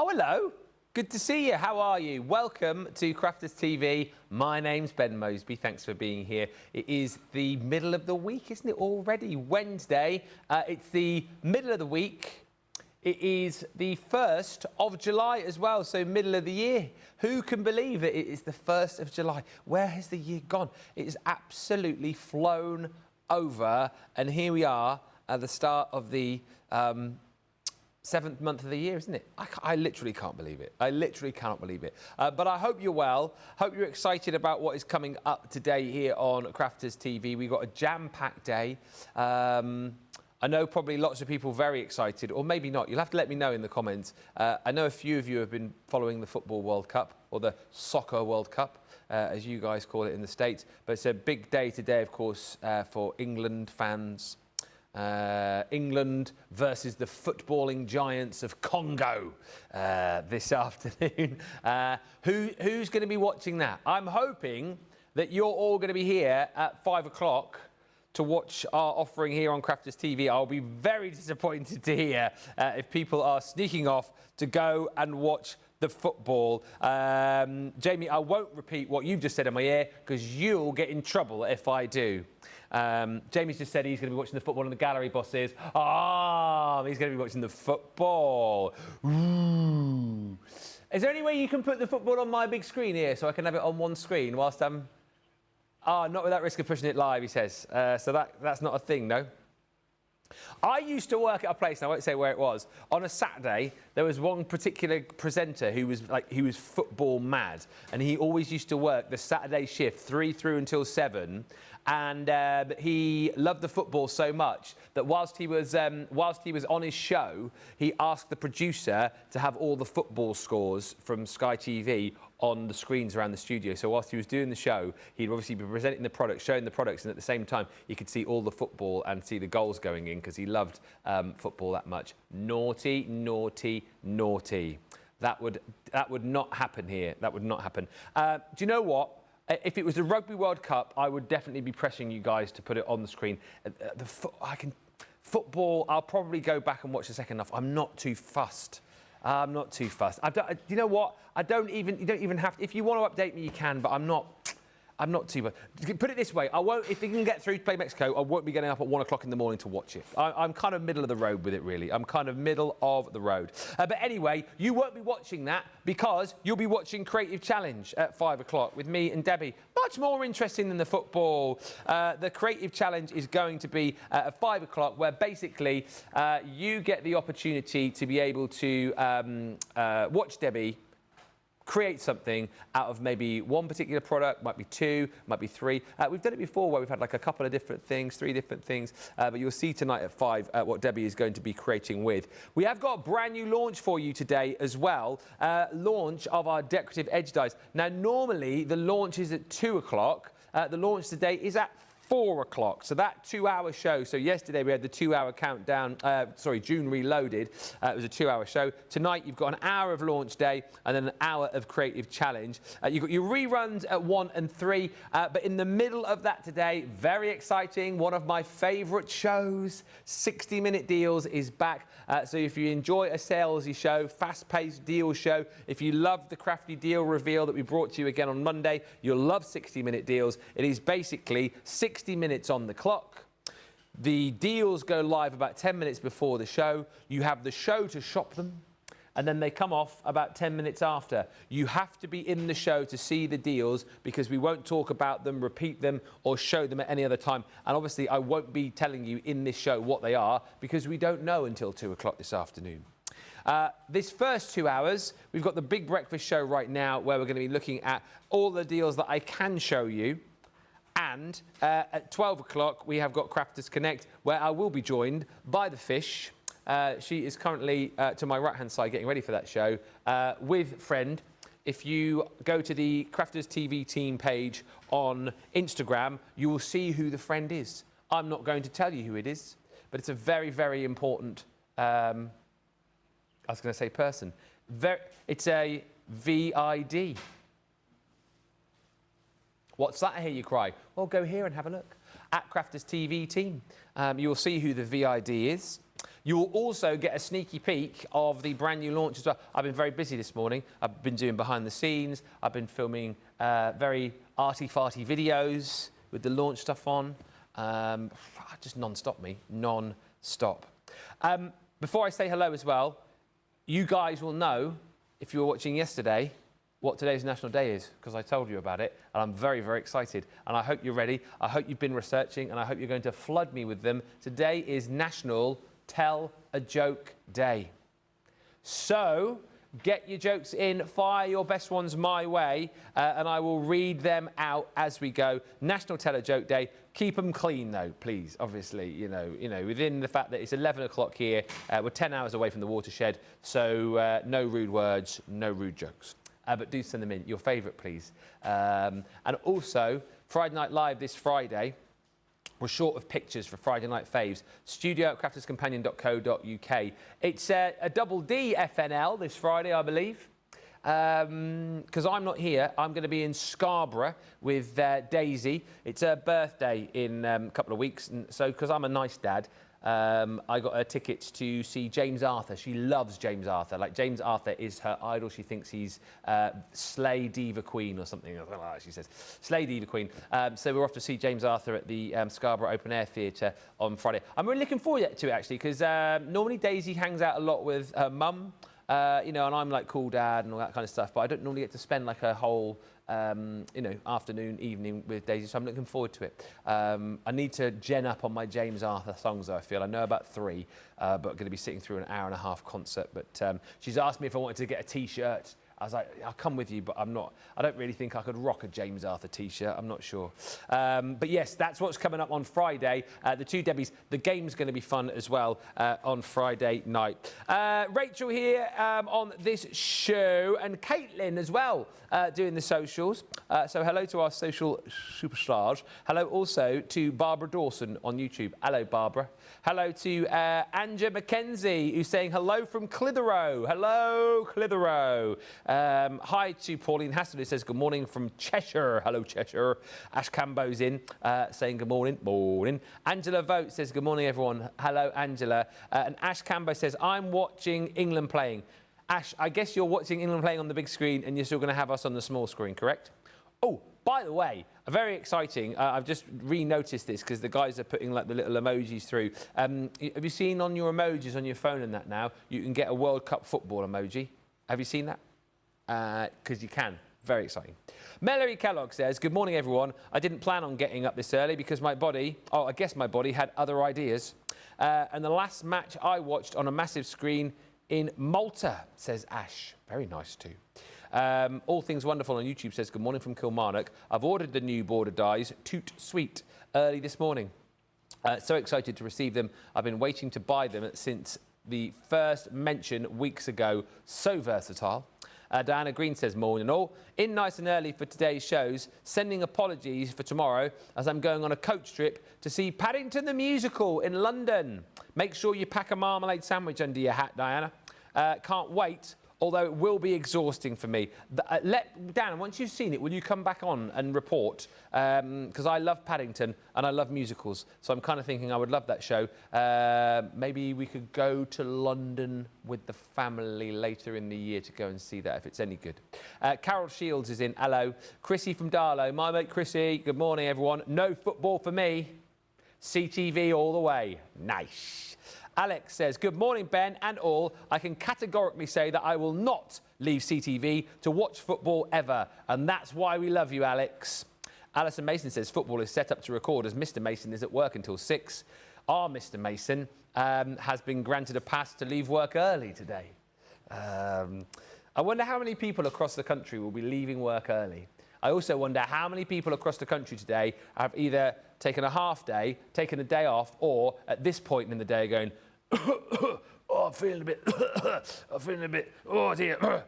Oh, hello. Good to see you. How are you? Welcome to Crafters TV. My name's Ben Moseby. Thanks for being here. It is the middle of the week, isn't it already? Wednesday. It's the middle of the week. It is the 1st of July as well, so middle of the year. Who can believe it? It is the 1st of July. Where has the year gone? It has absolutely flown over, and here we are at the start of the 7th month of the year, isn't it? I literally can't believe it. I literally cannot believe it. But I hope you're well. Hope you're excited about what is coming up today here on Crafters TV. We've got a jam-packed day. I know probably lots of people very excited, or maybe not. You'll have to let me know in the comments. I know a few of you have been following the Football World Cup, or the Soccer World Cup, as you guys call it in the States. But it's a big day today, of course, for England fans. England versus the footballing giants of Congo this afternoon. Who's going to be watching that? I'm hoping that you're all going to be here at 5 o'clock to watch our offering here on Crafters TV. I'll be very disappointed to hear if people are sneaking off to go and watch the football. Jamie, I won't repeat what you've just said in my ear because you'll get in trouble if I do. Jamie's just said he's going to be watching the football in the gallery, boss is. He's going to be watching the football. Ooh. Is there any way you can put the football on my big screen here so I can have it on one screen whilst I'm... not without risk of pushing it live, he says. So that's not a thing, no? I used to work at a place, and I won't say where it was. On a Saturday, there was one particular presenter who was football mad, and he always used to work the Saturday shift 3 through until 7. And he loved the football so much that whilst he was on his show, he asked the producer to have all the football scores from Sky TV on the screens around the studio. So whilst he was doing the show, he'd obviously be presenting the products, showing the products, and at the same time, you could see all the football and see the goals going in because he loved football that much. Naughty, naughty, naughty. That would not happen here. That would not happen. Do you know what? If it was the Rugby World Cup, I would definitely be pressing you guys to put it on the screen. Football, I'll probably go back and watch the second half. I'm not too fussed. I'm not too fussed. You know what? You don't even have to. If you want to update me, you can, but I'm not too much. Put it this way, I won't, if they can get through to play Mexico, I won't be getting up at 1 o'clock in the morning to watch it. I'm kind of middle of the road with it, really. I'm kind of middle of the road. But anyway, you won't be watching that because you'll be watching Creative Challenge at 5 o'clock with me and Debbie. Much more interesting than the football. The Creative Challenge is going to be at 5 o'clock, where basically you get the opportunity to be able to watch Debbie create something out of maybe one particular product, might be two, might be three. We've done it before where we've had like a couple of different things, three different things, but you'll see tonight at 5 what Debbie is going to be creating with. We have got a brand new launch for you today as well, launch of our decorative edge dies. Now, normally the launch is at 2 o'clock. The launch today is at 4 o'clock, so that 2-hour show. So yesterday we had the 2-hour countdown, June Reloaded. It was a 2-hour show. Tonight you've got an hour of launch day and then an hour of creative challenge. You've got your reruns at 1 and 3, but in the middle of that today, very exciting, one of my favourite shows, 60-minute deals is back. So if you enjoy a salesy show, fast-paced deal show, if you love the crafty deal reveal that we brought to you again on Monday, you'll love 60-minute deals. It is basically 60 minutes on the clock. The deals go live about 10 minutes before the show. You have the show to shop them, and then they come off about 10 minutes after. You have to be in the show to see the deals because we won't talk about them, repeat them, or show them at any other time. And obviously, I won't be telling you in this show what they are because we don't know until 2 o'clock this afternoon. This first 2 hours, we've got the big breakfast show right now where we're going to be looking at all the deals that I can show you. And at 12 o'clock, we have got Crafters Connect, where I will be joined by the fish. She is currently to my right-hand side getting ready for that show with friend. If you go to the Crafters TV team page on Instagram, you will see who the friend is. I'm not going to tell you who it is, but it's a very, very important, I was going to say person. It's a VID. What's that, I hear you cry? Well, go here and have a look. At Crafters TV team, you'll see who the VID is. You will also get a sneaky peek of the brand new launch as well. I've been very busy this morning. I've been doing behind the scenes. I've been filming very arty-farty videos with the launch stuff on. Just non-stop, non-stop. Before I say hello as well, you guys will know, if you were watching yesterday, what today's National Day is, because I told you about it, and I'm very, very excited. And I hope you're ready. I hope you've been researching, and I hope you're going to flood me with them. Today is National Tell a Joke Day. So get your jokes in, fire your best ones my way, and I will read them out as we go. National Tell a Joke Day. Keep them clean, though, please. Obviously, you know, within the fact that it's 11 o'clock here, we're 10 hours away from the watershed, so no rude words, no rude jokes. But do send them in, your favourite, please. And also, Friday Night Live this Friday. We're short of pictures for Friday Night Faves. Studio at crafterscompanion.co.uk. It's a double D FNL this Friday, I believe. Because I'm not here, I'm going to be in Scarborough with Daisy. It's her birthday in a couple of weeks, and so because I'm a nice dad, I got her tickets to see James Arthur. She loves James Arthur. Like, James Arthur is her idol. She thinks he's Slay Diva Queen or something like that, she says. Slay Diva Queen. So we're off to see James Arthur at the Scarborough Open Air Theatre on Friday. I'm really looking forward to it, actually, because normally Daisy hangs out a lot with her mum, and I'm like cool dad and all that kind of stuff, but I don't normally get to spend like a whole afternoon, evening with Daisy, so I'm looking forward to it. I need to gen up on my James Arthur songs, though, I feel. I know about 3, but I'm going to be sitting through an hour-and-a-half concert. But she's asked me if I wanted to get a T-shirt. I was like, I'll come with you, but I don't really think I could rock a James Arthur T-shirt. I'm not sure. But yes, that's what's coming up on Friday. The two Debbies. The game's going to be fun as well on Friday night. Rachel here on this show, and Caitlin as well doing the socials. So hello to our social superstars. Hello also to Barbara Dawson on YouTube. Hello, Barbara. Hello to Anja Mackenzie, who's saying hello from Clitheroe. Hello, Clitheroe. Hi to Pauline Haston, who says good morning from Cheshire. Hello, Cheshire. Ash Cambo's in, saying good morning. Morning. Angela Vote says good morning, everyone. Hello, Angela. And Ash Cambo says, I'm watching England playing. Ash, I guess you're watching England playing on the big screen and you're still going to have us on the small screen, correct? Oh, by the way, very exciting. I've just re-noticed this because the guys are putting like the little emojis through. Have you seen on your emojis on your phone and that now, you can get a World Cup football emoji? Have you seen that? Because you can. Very exciting. Mallory Kellogg says, good morning, everyone. I didn't plan on getting up this early because my body, I guess my body had other ideas. And the last match I watched on a massive screen in Malta, says Ash. Very nice too. All Things Wonderful on YouTube says, good morning from Kilmarnock. I've ordered the new border dies, Toot Sweet, early this morning. So excited to receive them. I've been waiting to buy them since the first mention weeks ago. So versatile. Diana Green says, morning all. In nice and early for today's shows, sending apologies for tomorrow as I'm going on a coach trip to see Paddington the Musical in London. Make sure you pack a marmalade sandwich under your hat, Diana. Can't wait, although it will be exhausting for me. Dan, once you've seen it, will you come back on and report? Because I love Paddington and I love musicals, so I'm kind of thinking I would love that show. Maybe we could go to London with the family later in the year to go and see that, if it's any good. Carol Shields is in. Hello. Chrissy from Darlow. My mate Chrissy. Good morning, everyone. No football for me. CTV all the way. Nice. Alex says, good morning, Ben and all. I can categorically say that I will not leave CTV to watch football ever. And that's why we love you, Alex. Alison Mason says, football is set up to record as Mr. Mason is at work until 6. Our Mr. Mason has been granted a pass to leave work early today. I wonder how many people across the country will be leaving work early. I also wonder how many people across the country today have either taken a half day, taken a day off, or at this point in the day going, oh, I'm feeling a bit, oh dear,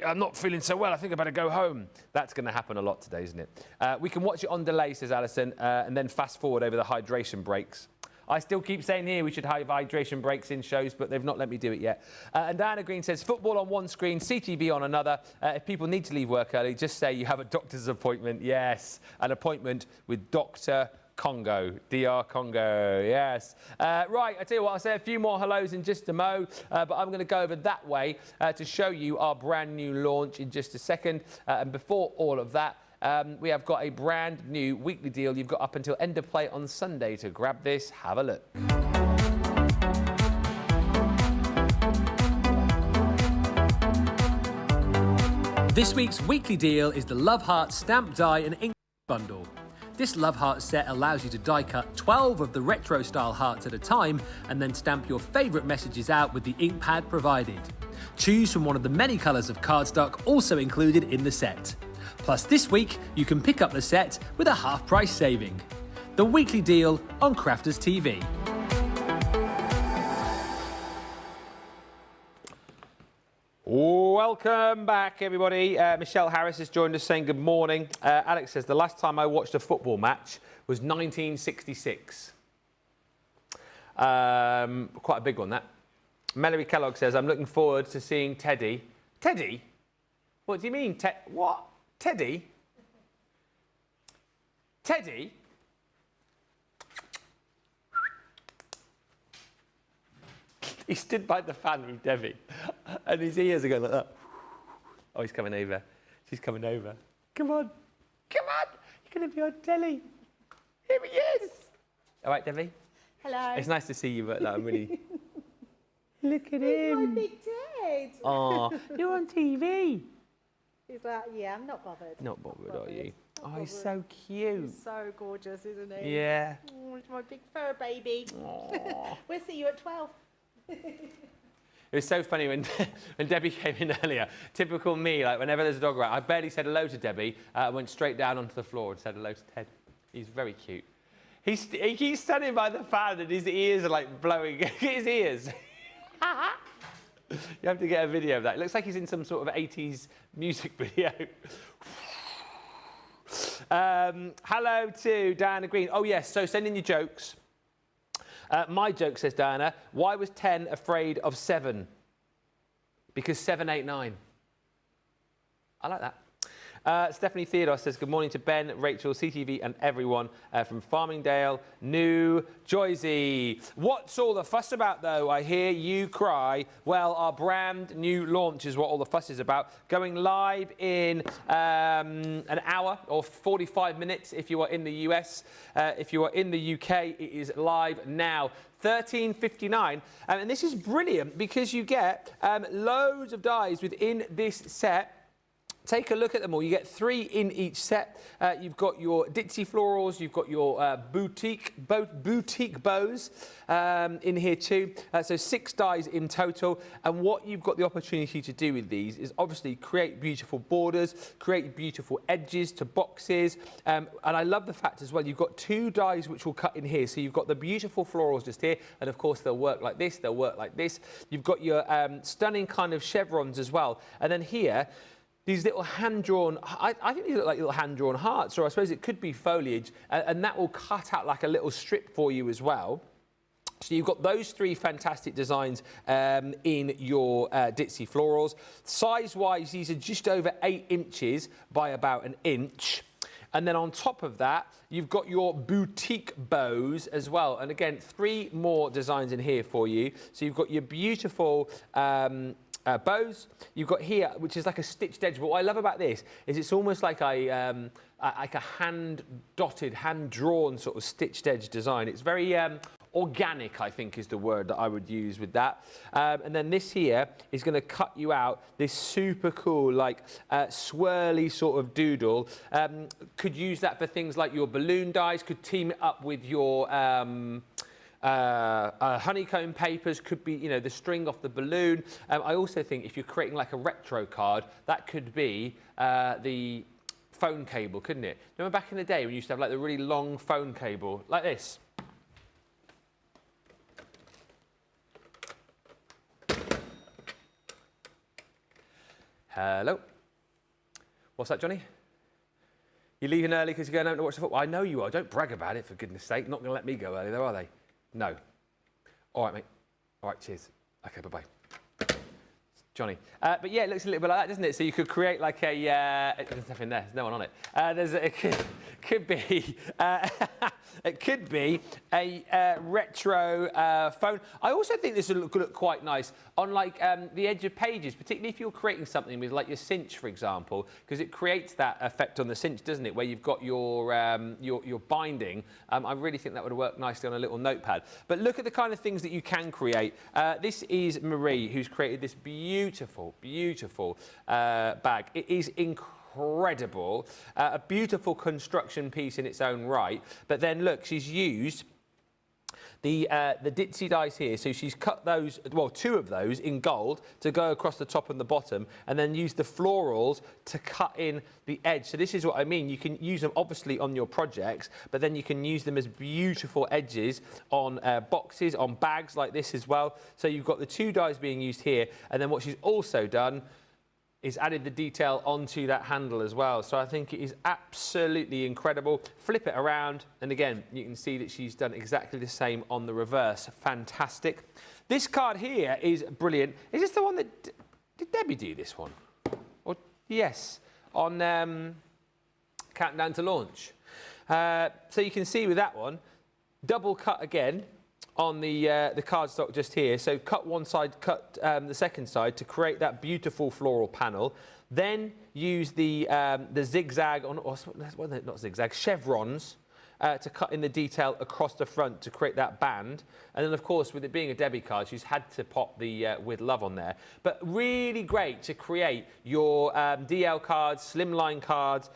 I'm not feeling so well, I think I better go home. That's going to happen a lot today, isn't it? We can watch it on delay, says Alison, and then fast forward over the hydration breaks. I still keep saying here we should have hydration breaks in shows, but they've not let me do it yet. And Diana Green says, football on one screen, CTV on another. If people need to leave work early, just say you have a doctor's appointment. Yes, an appointment with Dr. Congo, DR Congo, yes. Right, I tell you what, I'll say a few more hellos in just a mo, but I'm going to go over that way to show you our brand new launch in just a second. And before all of that, we have got a brand new weekly deal. You've got up until end of play on Sunday to grab this. Have a look. This week's weekly deal is the Love Heart Stamp Die and Ink Bundle. This Love Heart set allows you to die cut 12 of the retro style hearts at a time and then stamp your favourite messages out with the ink pad provided. Choose from one of the many colours of cardstock also included in the set. Plus this week you can pick up the set with a half price saving. The weekly deal on Crafters TV. Welcome back, everybody. Michelle Harris has joined us saying good morning. Alex says the last time I watched a football match was 1966. Quite a big one, that. Melody Kellogg says, I'm looking forward to seeing Teddy. Teddy? What do you mean, what? Teddy? Teddy? He stood by the fan with Debbie, and his ears are going like that. Oh, he's coming over. She's coming over. Come on. Come on. You're going to be on telly. Here he is. All right, Debbie? Hello. It's nice to see you, but I'm really... Look at him. He's my big Ted. Oh, you're on TV. He's like, yeah, I'm not bothered. Not bothered, are you? Not Oh, he's bothered. so cute. He's so gorgeous, isn't he? Yeah. Oh, he's my big fur baby. Aw. We'll see you at 12. It was so funny when Debbie came in earlier. Typical me, like whenever there's a dog around, I barely said hello to Debbie. I went straight down onto the floor and said hello to Ted. He's very cute. He keeps standing by the fan and his ears are like blowing. His ears. You have to get a video of that. It looks like he's in some sort of 80s music video. Hello to Diana Green. Oh, yes, so send in your jokes. My joke, says Diana, why was 10 afraid of 7? Because 7, 8, 9. I like that. Stephanie Theodore says, good morning to Ben, Rachel, CTV and everyone from Farmingdale, New Jersey. What's all the fuss about, though? I hear you cry. Well, our brand new launch is what all the fuss is about. Going live in an hour or 45 minutes if you are in the US. If you are in the UK, it is live now. $13.59, and this is brilliant because you get loads of dies within this set. take a look at them all. You get 3 in each set. You've got your ditzy florals, you've got your boutique bows in here too. So 6 dies in total. And what you've got the opportunity to do with these is obviously create beautiful borders, create beautiful edges to boxes. And I love the fact as well, you've got 2 dies which will cut in here. So you've got the beautiful florals just here. And of course they'll work like this, they'll work like this. You've got your stunning kind of chevrons as well. And then here, these little hand-drawn, I think these look like little hand-drawn hearts, or I suppose it could be foliage, and that will cut out like a little strip for you as well. So you've got those 3 fantastic designs in your ditzy florals. Size-wise, these are just over 8 inches by about 1 inch. And then on top of that, you've got your boutique bows as well. And again, 3 more designs in here for you. So you've got your beautiful bows. You've got here, which is like a stitched edge. But what I love about this is it's almost like a hand-dotted, hand-drawn sort of stitched edge design. It's very organic, I think, is the word that I would use with that. And then this here is going to cut you out this super cool, like swirly sort of doodle. Could use that for things like your balloon dies. Could team it up with your honeycomb papers, could be, you know, the string off the balloon. I also think if you're creating like a retro card, that could be the phone cable, couldn't it? Remember back in the day when you used to have like the really long phone cable, like this? Hello? What's that, Johnny? You're leaving early because you're going home to watch the football? I know you are. Don't brag about it, for goodness sake. Not going to let me go early, though, are they? No. All right, mate. All right, cheers. Okay, bye-bye. Johnny. But yeah, it looks a little bit like that, doesn't it? So you could create like a... there's nothing there. There's no one on it. It could be... it could be a retro phone. I also think this would look quite nice on like the edge of pages, particularly if you're creating something with like your cinch, for example, because it creates that effect on the cinch, doesn't it? Where you've got your binding. I really think that would work nicely on a little notepad. But look at the kind of things that you can create. This is Marie, who's created this beautiful bag. It is incredible, a beautiful construction piece in its own right. But then look, she's used the ditzy dies here, so she's cut those, well, 2 of those in gold to go across the top and the bottom, and then use the florals to cut in the edge. So this is what I mean. You can use them obviously on your projects, but then you can use them as beautiful edges on boxes, on bags like this as well. So you've got the 2 dies being used here, and then what she's also done is added the detail onto that handle as well. So I think it is absolutely incredible. Flip it around, and again, you can see that she's done exactly the same on the reverse. Fantastic. This card here is brilliant. Is this the one that... Did Debbie do this one? Or yes, on Countdown to Launch. So you can see with that one, double cut again on the cardstock just here. So cut one side, cut the second side to create that beautiful floral panel. Then use the zigzag, not zigzag, chevrons to cut in the detail across the front to create that band. And then, of course, with it being a Debbie card, she's had to pop the With Love on there. But really great to create your DL cards, slimline cards.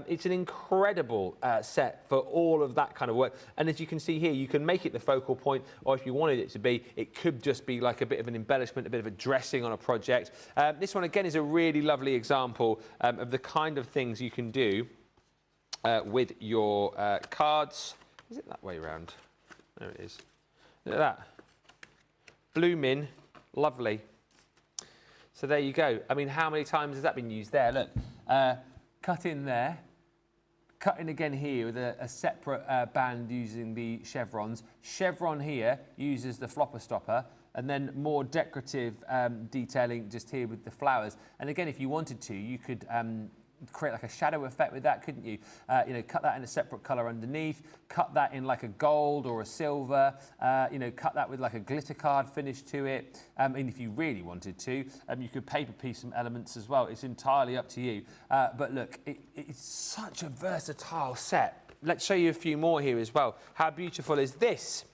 It's an incredible set for all of that kind of work. And as you can see here, you can make it the focal point, or if you wanted it to be, it could just be like a bit of an embellishment, a bit of a dressing on a project. This one, again, is a really lovely example of the kind of things you can do with your cards. Is it that way around? There it is. Look at that. Blooming, lovely. So there you go. I mean, how many times has that been used there? Look, cut in there, cut in again here with a separate band using the chevrons. Chevron here uses the flopper stopper, and then more decorative detailing just here with the flowers. And again, if you wanted to, you could create like a shadow effect with that, couldn't you? You know, cut that in a separate color underneath, cut that in like a gold or a silver, you know, cut that with like a glitter card finish to it. And if you really wanted to, you could paper piece some elements as well. It's entirely up to you. But look, it's such a versatile set. Let's show you a few more here as well. How beautiful is this?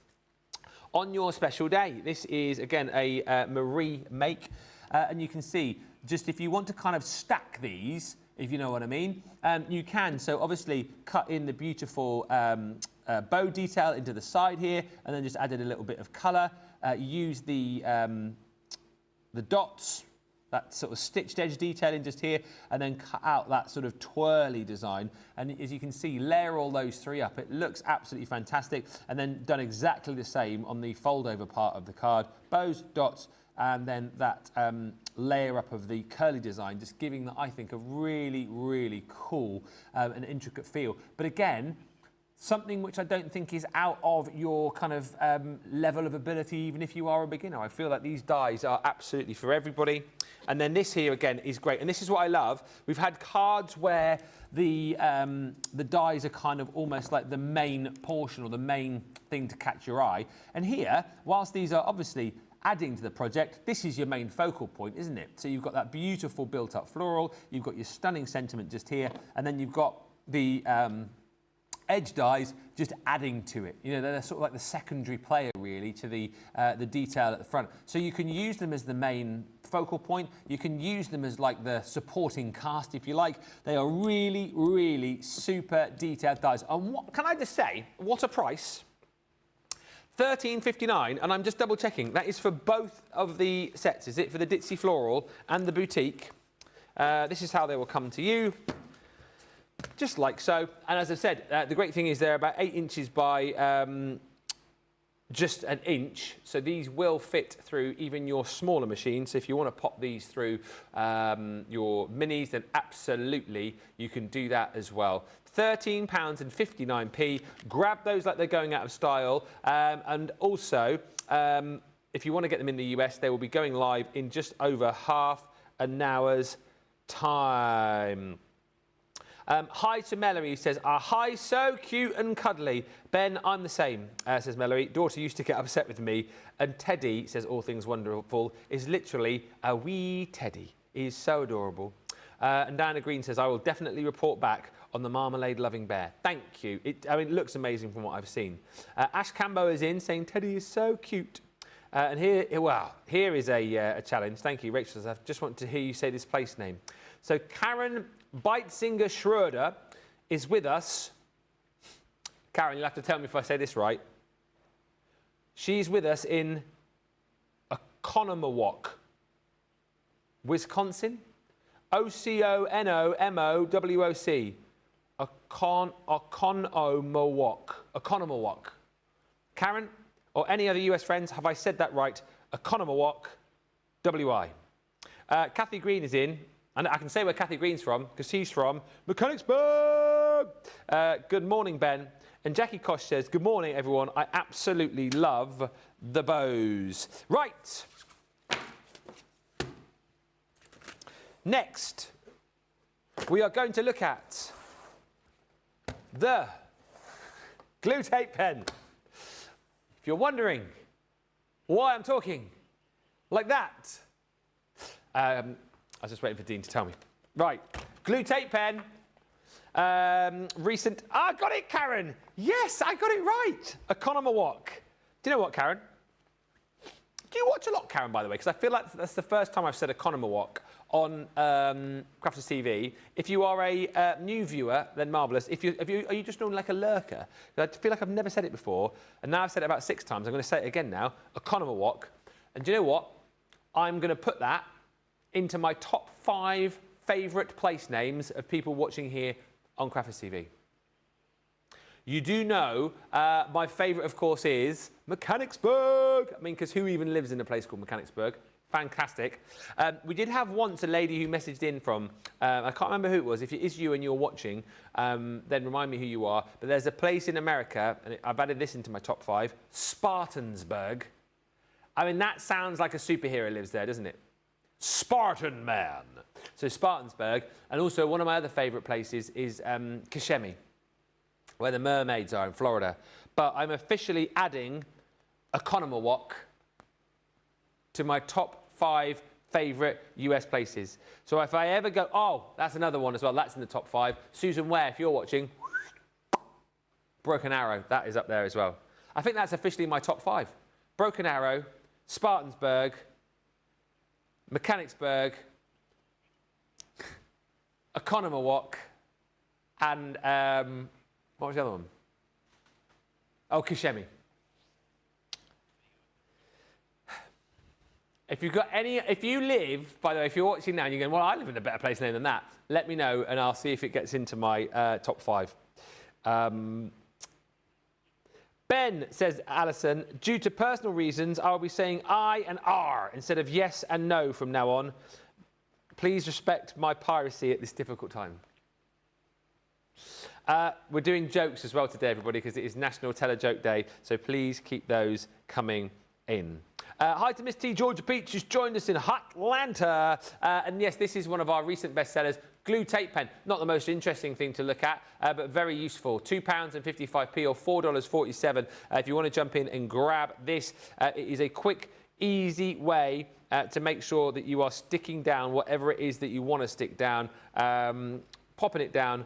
On your special day. This is, again, a Marie make. And you can see, just if you want to kind of stack these, if you know what I mean. You can, so obviously cut in the beautiful bow detail into the side here, and then just added a little bit of colour. Use the dots, that sort of stitched edge detail in just here, and then cut out that sort of twirly design. And as you can see, layer all those three up. It looks absolutely fantastic. And then done exactly the same on the fold over part of the card. Bows, dots, and then that layer up of the curly design, just giving, I think, a really, really cool and intricate feel. But again, something which I don't think is out of your kind of level of ability, even if you are a beginner. I feel like these dies are absolutely for everybody. And then this here, again, is great. And this is what I love. We've had cards where the dies are kind of almost like the main portion or the main thing to catch your eye. And here, whilst these are obviously adding to the project, this is your main focal point, isn't it? So you've got that beautiful built-up floral, you've got your stunning sentiment just here, and then you've got the edge dies just adding to it. You know, they're sort of like the secondary player really to the detail at the front. So you can use them as the main focal point. You can use them as like the supporting cast, if you like. They are really, really super detailed dies. And what can I just say? What a price! $13.59, and I'm just double checking. That is for both of the sets, is it? For the Ditzy Floral and the Boutique. This is how they will come to you. Just like so. And as I said, the great thing is they're about 8 inches by just an inch. So these will fit through even your smaller machine. So if you want to pop these through your minis, then absolutely you can do that as well. £13.59. Grab those like they're going out of style. And also, if you want to get them in the US, they will be going live in just over half an hour's time. Hi to Mallory, who says, hi, so cute and cuddly. Ben, I'm the same, says Mallory. Daughter used to get upset with me. And Teddy, says All Things Wonderful, is literally a wee Teddy. He is so adorable. And Diana Green says, I will definitely report back on the marmalade-loving bear. Thank you. It looks amazing from what I've seen. Ash Cambo is in, saying Teddy is so cute. And here is a challenge. Thank you, Rachel. I just want to hear you say this place name. So Karen Beitzinger Schroeder is with us. Karen, you'll have to tell me if I say this right. She's with us in Oconomowoc, Wisconsin. Oconomowoc. Oconomowoc. Karen, or any other US friends, have I said that right? Oconomowoc, WI. Kathy Green is in. And I can say where Kathy Green's from, because she's from Mechanicsburg. Good morning, Ben. And Jackie Kosh says, good morning, everyone. I absolutely love the bows. Right. Next, we are going to look at the glue tape pen. If you're wondering why I'm talking like that, I was just waiting for Dean to tell me. Right, glue tape pen. Recent. I got it, Karen. Yes, I got it right. Oconomowoc. Do you know what, Karen? Do you watch a lot, Karen, by the way? Because I feel like that's the first time I've said Oconomowoc on Crafters TV. If you are a new viewer, then marvellous. Are you just doing like a lurker? I feel like I've never said it before, and now I've said it about 6 times. I'm going to say it again now. Oconomowoc. And do you know what? I'm going to put that into my top 5 favourite place names of people watching here on Crafters TV. You do know my favourite, of course, is Mechanicsburg. I mean, because who even lives in a place called Mechanicsburg? Fantastic. We did have once a lady who messaged in from, I can't remember who it was. If it is you and you're watching, then remind me who you are. But there's a place in America, and I've added this into my top 5, Spartansburg. I mean, that sounds like a superhero lives there, doesn't it? Spartan Man. So Spartansburg, and also one of my other favourite places is Kissimmee, where the mermaids are in Florida. But I'm officially adding Oconomowoc to my top 5 favourite US places. So if I ever go, oh, that's another one as well, that's in the top 5. Susan Ware, if you're watching, Broken Arrow, that is up there as well. I think that's officially my top 5. Broken Arrow, Spartansburg, Mechanicsburg, Economawalk, and what was the other one? Oh, Kissimmee. If you've got any, if you live, by the way, if you're watching now and you're going, well, I live in a better place than that, let me know and I'll see if it gets into my top 5. Ben, says Alison, due to personal reasons, I'll be saying I and R instead of yes and no from now on. Please respect my piracy at this difficult time. We're doing jokes as well today, everybody, because it is National Tell a Joke Day, so please keep those coming in. Hi to Miss T. Georgia Peach, who's joined us in Atlanta. And yes, this is one of our recent bestsellers, Glue Tape Pen. Not the most interesting thing to look at, but very useful. £2.55 or $4.47. If you want to jump in and grab this, it is a quick, easy way to make sure that you are sticking down whatever it is that you want to stick down, popping it down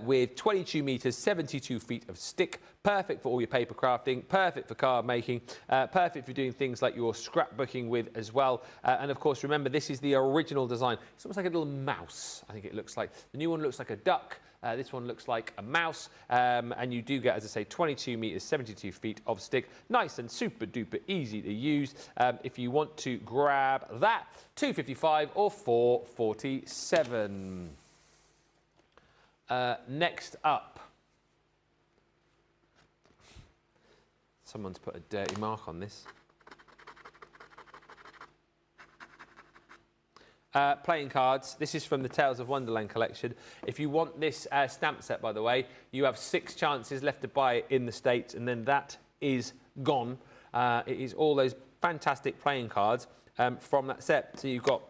with 22 metres, 72 feet of stick. Perfect for all your paper crafting, perfect for card making, perfect for doing things like your scrapbooking with as well. And of course, remember, this is the original design. It's almost like a little mouse, I think it looks like. The new one looks like a duck. This one looks like a mouse. And you do get, as I say, 22 metres, 72 feet of stick. Nice and super duper easy to use. If you want to grab that, £2.55 or $4.47. Next up, someone's put a dirty mark on this. Playing cards. This is from the Tales of Wonderland collection. If you want this stamp set, by the way, you have 6 chances left to buy it in the States, and then that is gone. It is all those fantastic playing cards from that set. So you've got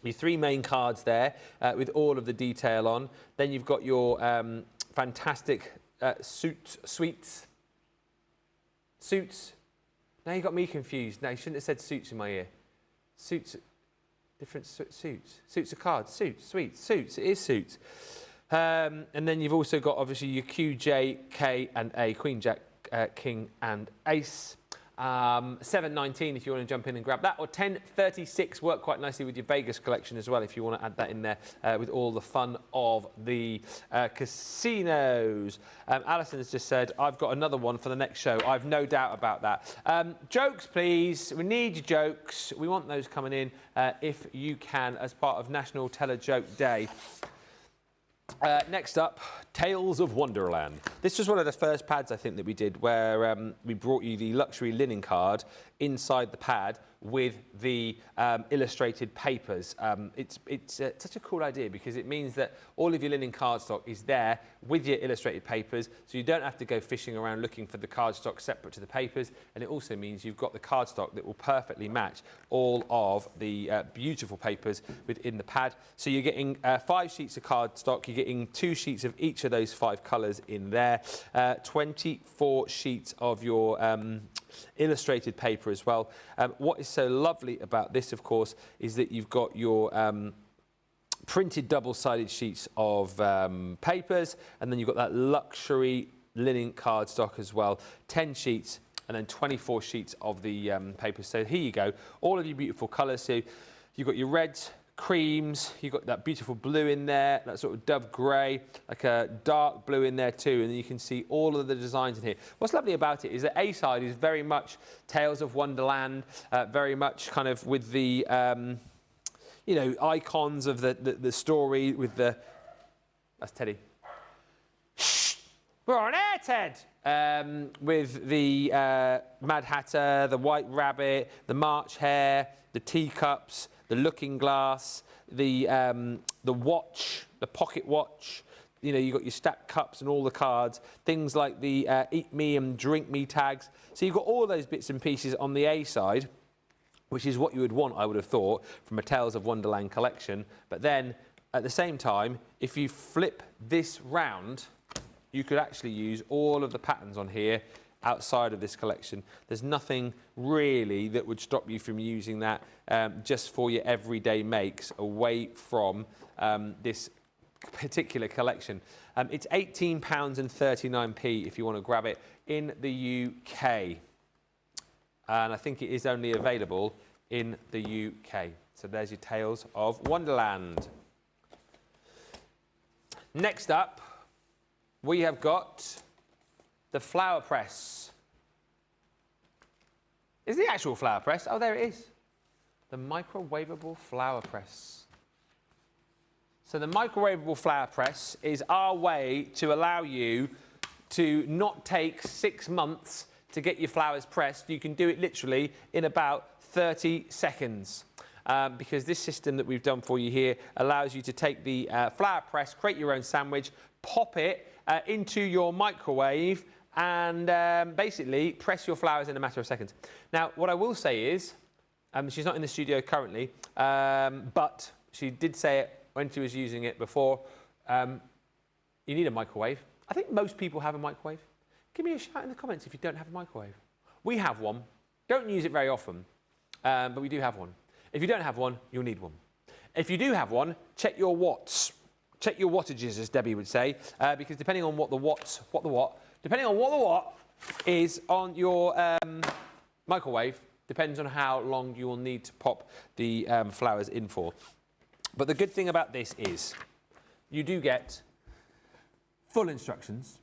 your 3 main cards there with all of the detail on. Then you've got your fantastic suits. Now you got me confused. No, you shouldn't have said suits in my ear. Suits, different suits. Suits are cards. Suits, suits. It is suits. And then you've also got obviously your Q, J, K, and A. Queen, Jack, King, and Ace. $7.19 if you want to jump in and grab that, or $10.36 work quite nicely with your Vegas collection as well if you want to add that in there with all the fun of the casinos. Alison has just said, I've got another one for the next show. I've no doubt about that. Jokes, please. We need your jokes. We want those coming in if you can as part of National Tell a Joke Day. Next up, Tales of Wonderland. This was one of the first pads, I think, that we did, where we brought you the luxury linen card inside the pad with the illustrated papers. It's such a cool idea because it means that all of your linen cardstock is there with your illustrated papers, so you don't have to go fishing around looking for the cardstock separate to the papers, and it also means you've got the cardstock that will perfectly match all of the beautiful papers within the pad. So you're getting 5 sheets of cardstock, you're getting 2 sheets of each of those 5 colours in there, 24 sheets of your illustrated paper as well. What is so lovely about this, of course, is that you've got your printed double-sided sheets of papers, and then you've got that luxury linen cardstock as well. 10 sheets and then 24 sheets of the paper. So here you go, all of your beautiful colours. So you've got your reds, creams, you've got that beautiful blue in there, that sort of dove grey, like a dark blue in there too, and then you can see all of the designs in here. What's lovely about it is that A side is very much Tales of Wonderland, very much kind of with the, you know, icons of the story with the... That's Teddy. Shh! We're on air, Ted! With the Mad Hatter, the White Rabbit, the March Hare, the teacups, the looking glass, the watch, the pocket watch. You know, you've got your stacked cups and all the cards, things like the eat me and drink me tags. So you've got all those bits and pieces on the A side, which is what you would want, I would have thought, from a Tales of Wonderland collection. But then, at the same time, if you flip this round, you could actually use all of the patterns on here outside of this collection. There's nothing really that would stop you from using that just for your everyday makes away from this particular collection. It's £18.39 if you want to grab it in the UK. And I think it is only available in the UK. So there's your Tales of Wonderland. Next up, we have got the flower press. Is the actual flower press? Oh, there it is. The microwavable flower press. So the microwavable flower press is our way to allow you to not take 6 months to get your flowers pressed. You can do it literally in about 30 seconds. Because this system that we've done for you here allows you to take the flower press, create your own sandwich, pop it into your microwave and basically press your flowers in a matter of seconds. Now, what I will say is, she's not in the studio currently, but she did say it when she was using it before. You need a microwave. I think most people have a microwave. Give me a shout in the comments if you don't have a microwave. We have one. Don't use it very often, but we do have one. If you don't have one, you'll need one. If you do have one, check your watts. Check your wattages, as Debbie would say, because depending on what the watt is on your microwave, depends on how long you will need to pop the flowers in for. But the good thing about this is you do get full instructions.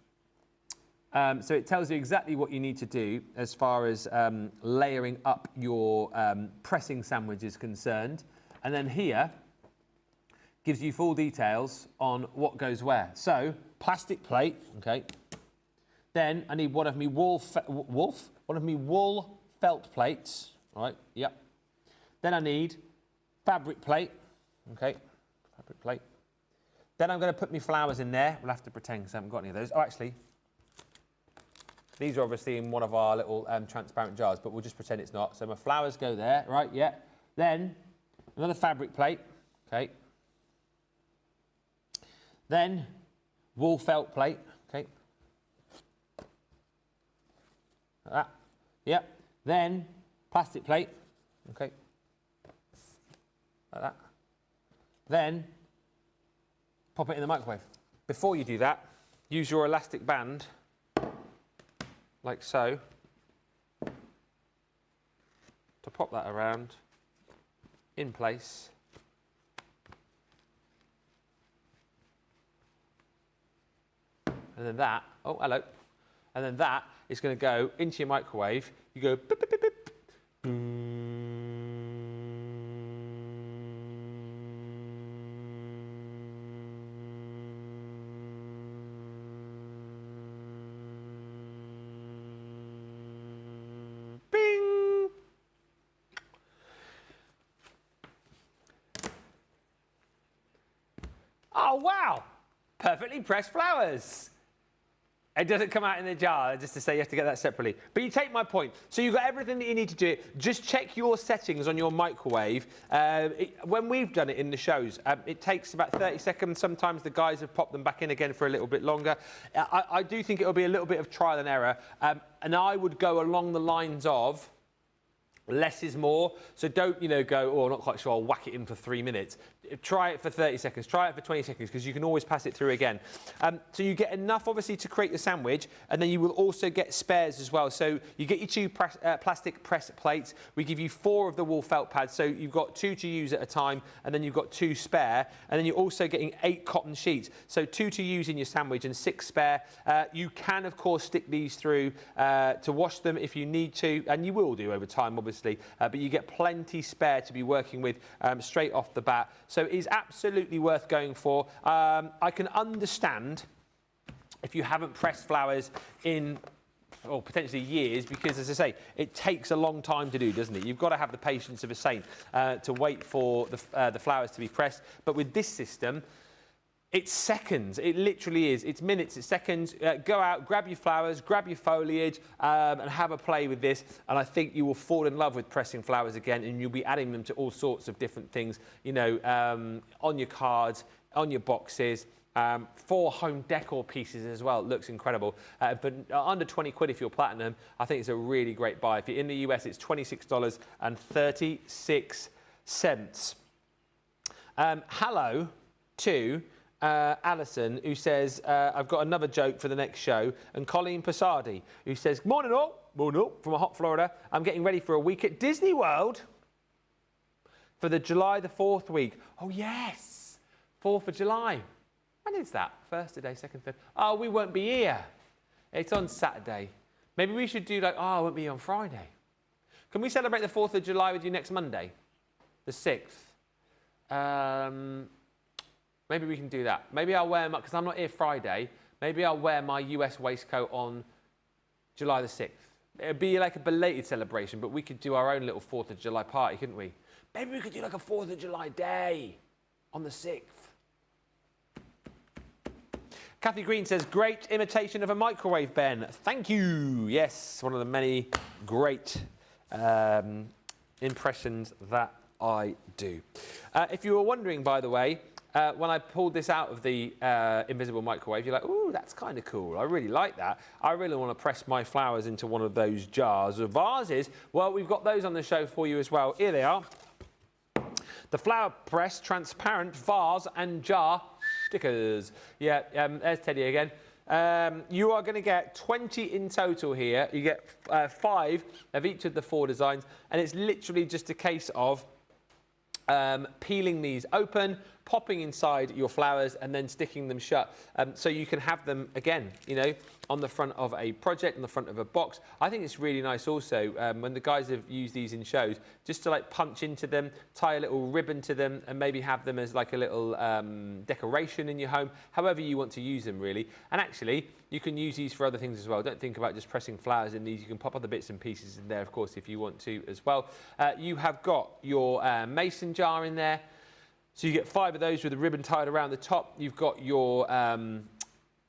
So it tells you exactly what you need to do as far as layering up your pressing sandwich is concerned. And then here gives you full details on what goes where. So plastic plate, okay. Then I need one of me wool felt plates, all right, yep. Then I need fabric plate, okay, fabric plate. Then I'm going to put my flowers in there. We'll have to pretend because I haven't got any of those. Oh, actually, these are obviously in one of our little transparent jars, but we'll just pretend it's not. So my flowers go there, right, yeah. Then another fabric plate, okay. Then wool felt plate, okay. Like that, yep. Then plastic plate, okay. Like that. Then pop it in the microwave. Before you do that, use your elastic band, like so, to pop that around in place. And then that, oh, hello. And then that is going to go into your microwave. You go beep, beep, beep, beep. Bing! Oh, wow! Perfectly pressed flowers. It doesn't come out in the jar, just to say you have to get that separately. But you take my point. So you've got everything that you need to do it. Just check your settings on your microwave. When we've done it in the shows, it takes about 30 seconds. Sometimes the guys have popped them back in again for a little bit longer. I do think it'll be a little bit of trial and error. And I would go along the lines of less is more. So don't, go, oh, I'm not quite sure, I'll whack it in for 3 minutes. Try it for 30 seconds, try it for 20 seconds, because you can always pass it through again. So you get enough, obviously, to create your sandwich, and then you will also get spares as well. So you get your 2 plastic press plates. We give you 4 of the wool felt pads, so you've got 2 to use at a time, and then you've got 2 spare, and then you're also getting 8 cotton sheets. So 2 to use in your sandwich and 6 spare. You can, of course, stick these through to wash them if you need to, and you will do over time, obviously, but you get plenty spare to be working with straight off the bat. So it is absolutely worth going for. I can understand if you haven't pressed flowers in, or potentially years, because, as I say, it takes a long time to do, doesn't it? You've got to have the patience of a saint to wait for the flowers to be pressed. But with this system, it's seconds. It literally is. It's minutes, it's seconds. Go out, grab your flowers, grab your foliage, and have a play with this. And I think you will fall in love with pressing flowers again, and you'll be adding them to all sorts of different things, on your cards, on your boxes. 4 home decor pieces as well. It looks incredible. But under 20 quid if you're platinum, I think it's a really great buy. If you're in the US, it's $26.36. Hello to Alison, who says, I've got another joke for the next show, and Colleen Passardi, who says, morning all, from a hot Florida. I'm getting ready for a week at Disney World for the July the 4th week. Oh yes, 4th of July. When is that? First today, second, third. Oh, we won't be here. It's on Saturday. Maybe we should do like, oh, I won't be here on Friday. Can we celebrate the 4th of July with you next Monday? The 6th. Maybe we can do that. Maybe I'll wear my, because I'm not here Friday, maybe I'll wear my US waistcoat on July the 6th. It'd be like a belated celebration, but we could do our own little 4th of July party, couldn't we? Maybe we could do like a 4th of July day on the 6th. Kathy Green says, great imitation of a microwave, Ben. Thank you. Yes, one of the many great impressions that I do. If you were wondering, by the way, when I pulled this out of the invisible microwave, you're like, ooh, that's kind of cool. I really like that. I really want to press my flowers into one of those jars or vases. Well, we've got those on the show for you as well. Here they are. The flower press, transparent vase and jar stickers. Yeah, there's Teddy again. You are going to get 20 in total here. You get 5 of each of the 4 designs, and it's literally just a case of peeling these open, popping inside your flowers and then sticking them shut, so you can have them again, you know, on the front of a project, on the front of a box. I think it's really nice also when the guys have used these in shows, just to like punch into them, tie a little ribbon to them and maybe have them as like a little decoration in your home, however you want to use them really. And actually you can use these for other things as well. Don't think about just pressing flowers in these. You can pop other bits and pieces in there, of course, if you want to as well. You have got your mason jar in there. So you get 5 of those with a ribbon tied around the top. You've got your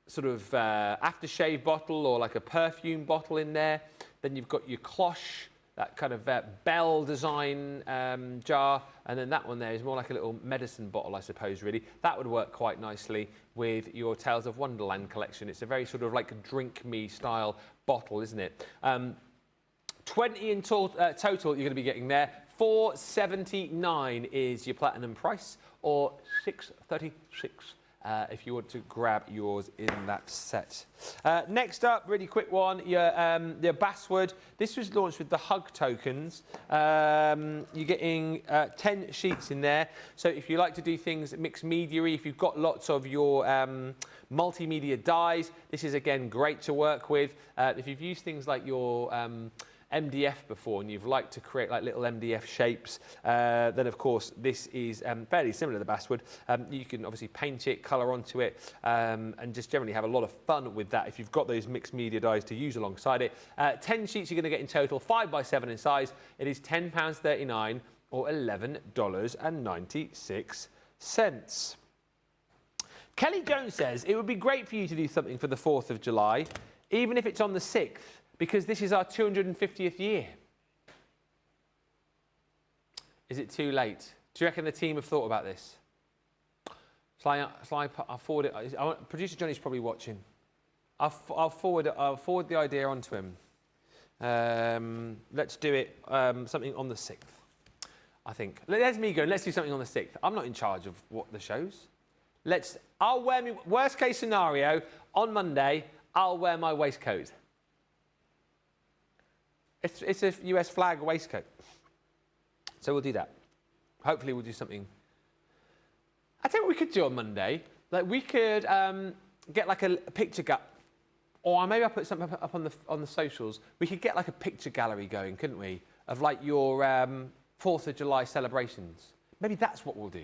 sort of aftershave bottle or like a perfume bottle in there. Then you've got your cloche, that kind of bell design jar. And then that one there is more like a little medicine bottle, I suppose, really. That would work quite nicely with your Tales of Wonderland collection. It's a very sort of like drink me style bottle, isn't it? 20 in total you're going to be getting there. $4.79 is your platinum price, or $6.36 if you want to grab yours in that set. Next up, really quick one, your basswood. This was launched with the hug tokens. You're getting 10 sheets in there. So if you like to do things mixed media-y, if you've got lots of your multimedia dies, this is again great to work with. If you've used things like your MDF before and you've liked to create like little MDF shapes, then of course this is fairly similar to the basswood. You can obviously paint it, colour onto it, and just generally have a lot of fun with that if you've got those mixed media dies to use alongside it. 10 sheets you're going to get in total, 5x7 in size. It is £10.39 or $11.96. Kelly Jones says, it would be great for you to do something for the 4th of July, even if it's on the 6th. Because this is our 250th year. Is it too late? Do you reckon the team have thought about this? I'll forward it. Producer Johnny's probably watching. I'll forward the idea on to him. Let's do it something on the 6th, I think. There's me going, let's do something on the 6th. I'm not in charge of what the shows. I'll wear me, worst case scenario, on Monday, I'll wear my waistcoat. It's a US flag waistcoat. So we'll do that. Hopefully we'll do something. I tell you what we could do on Monday. Like we could get like a picture or maybe I'll put something up on the socials. We could get like a picture gallery going, couldn't we? Of like your 4th of July celebrations. Maybe that's what we'll do.